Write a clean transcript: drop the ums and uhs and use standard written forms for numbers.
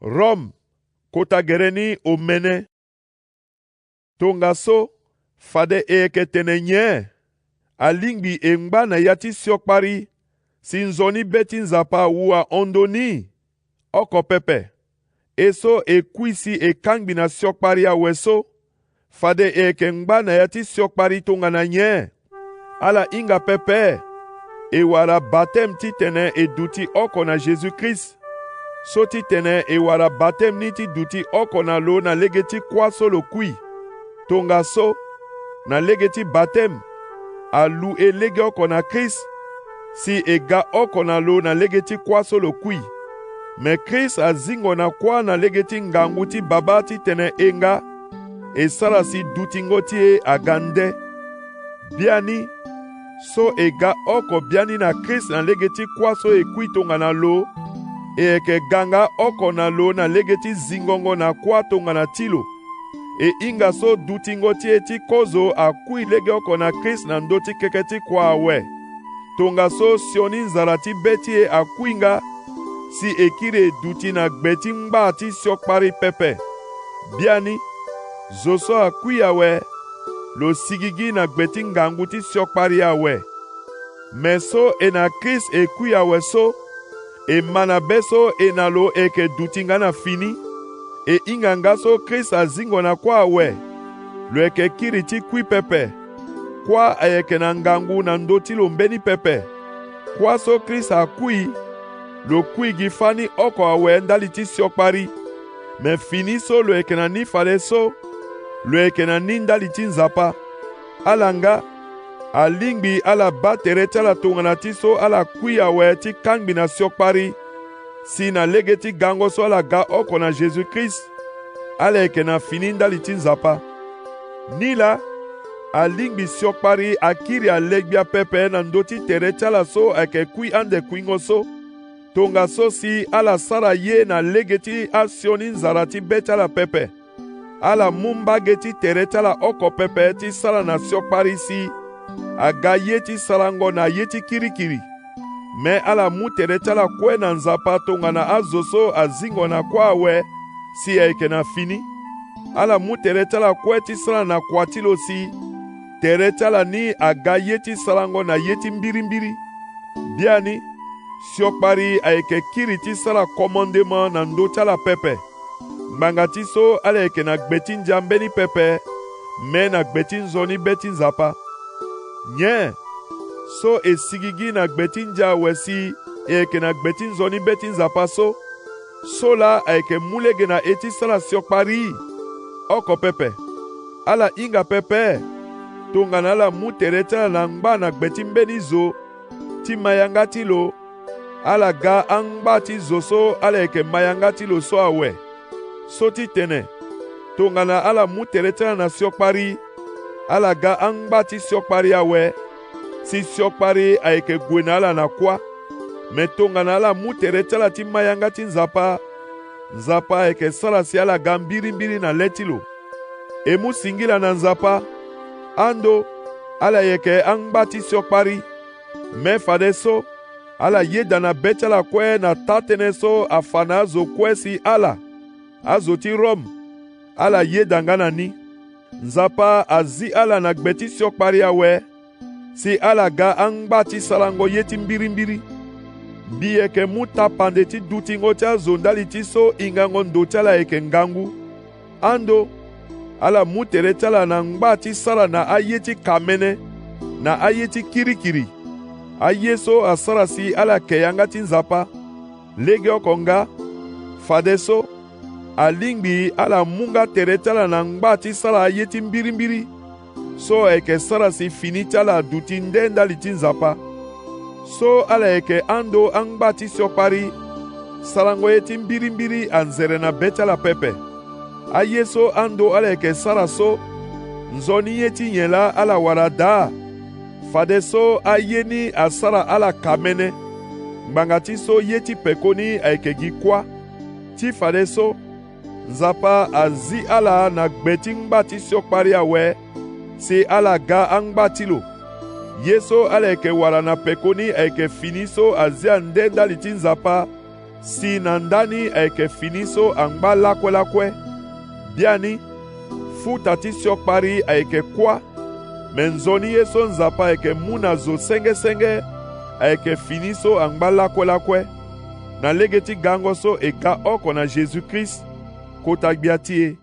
Rome, kota gereni o mene. Tonga so, fade eke tene nye. Alingbi engba na yati siokpari, sinzoni beti nzapa ua ondoni. Oko pepe. Eso ekuisi ekangbi na siokpari aweso. Fade eke ngba na yati siokpari tonga na nye. Ala inga pepe. Ewara batem ti tene eduti oko na Jésus-Christ. So ti tene ewara batem ni ti duti oko na lo na legeti kwa solo kui. Tonga so, na legeti batem. Alu e lege oko na Christ. Si ega oko na lo na legeti kwa solo kui. Me Christ azingo na kwa na legeti nganguti babati tene enga. E sara si duti ngoti e agande. Biani. So ega oko biani na Christ na legeti kwa so e kui tonga na lo. E eke ganga oko na lo na legeti zingongo na kwa tonga na tilo. E inga so duti ngoti eti kozo a kui lege oko na Christ na ndoti keketi kwa awe. Tonga so sioni nzarati beti e a kuinga. Si ekire duti na gbeti ngba ati siokpari pepe. Biani, zoso a kui awe. Lo sigigi na gbeti nganguti siokpari awe. Meso e na Christ e kui awe so. E mana beso e na lo eke duti nga na fini. E inganga so Christ azingo na kwa awe. Lo eke kiriti kui pepe. Kwa eke na ngangu na ndoti lo mbeni pepe. Kwa so Christ a kui. Lo kui gifani oko awe ndaliti siokpari. Me fini so lo eke na ni fade so. Lo eke na ni ndaliti nzapa. Alanga. Alingbi ala batere tala tunganati so ala kui awe ti kangbi na siokpari. Si na legeti gango so ala ga oko na Jésus-Christ. Ala eke na fini ndaliti nzapa. Nila. Alingbi siokpari akiri alegbia pepe na ndoti tere tala so eke kui ande kuingo so. Tonga so si ala sara ye na legeti asioni nzarati betala pepe. Ala mumba geti tere tala oko pepe ti sara na siokpari si. Aga yeti sarango na yeti kirikiri. Me ala mu tere tala kwe na nzapa tonga na azoso azingo na kwa awe. Si eke na fini. Ala mu tere tala kwe ti sara na kwa tilo si. Tere tala ni aga yeti sarango na yeti mbiri. Biani. Siokpari aeke kiri ti sara commandement na ndo tala pepe. Mbangati so ala eke na gbeti njambeni pepe. Me na gbeti nzoni beti nzapa. Nye. So esigigi na gbeti nja wesi. Eke na gbeti nzoni beti nzapa so. So la aeke mulege na eti sara siokpari. Oko pepe. Ala inga pepe. Tonga na la mutere tala na ngba na gbeti mbeni zo. Ti mayangati lo. Ala ga angba ti zoso ala eke mayangati lo so awe. So ti tene. Tonga na ala mutere tala na siokpari. Ala ga angba ti siokpari awe. Si siokpari a eke gwe na ala na kwa. Me tonga na ala mutere tala ti mayangati nzapa. Nzapa eke sala si ala ga mbiri na letilo. Emu singila na nzapa. Ando ala eke angba ti siokpari. Me fade so. Ala yeda na betala kwe na tatene so afana azo kwe si ala. Azo ti Rome. Ala yeda ngana ni. Nzapa azi ala na gbeti siokpari awe. Si ala ga angba ti salango yeti mbiri. Bi eke muta pande ti duti ngoti azo ndali ti so ingango ndo tala eke ngangu. Ando. Ala mutere tala na ngba ti sara na ayeti kamene. Na ayeti kirikiri. Ayeso asara si ala keyanga ti nzapa. Lege okonga. Fadeso. Alingbi ala munga tere tala na ngba ti sara ayeti mbiri. So eke sara si fini tala duti ndenda li ti nzapa. So ala eke ando angba ti siokpari. Sarango yeti mbiri anzere na betala pepe. Ayeso ando ala eke sara so. Nzoni yeti nyela ala warada. Fadeso ayeni asara ala kamene. Mbangati so yeti pekoni aeke gikwa. Ti fadeso. Nzapa azi ala na gbeti ngba ti siokpari awe. Si ala ga angba tilo. Yeso ala eke wara na pekoni aeke fini so azi andenda li ti nzapa. si na ndani ayeke fini so angba lakue bia ni futa ti siokpari ayeke kuâ me nzoni ye so nzapa ayeke mu na zo senge ayeke fini so angba lakue na lege ti gango so e ga oko na Jésus-Christ kota gbia ti ye.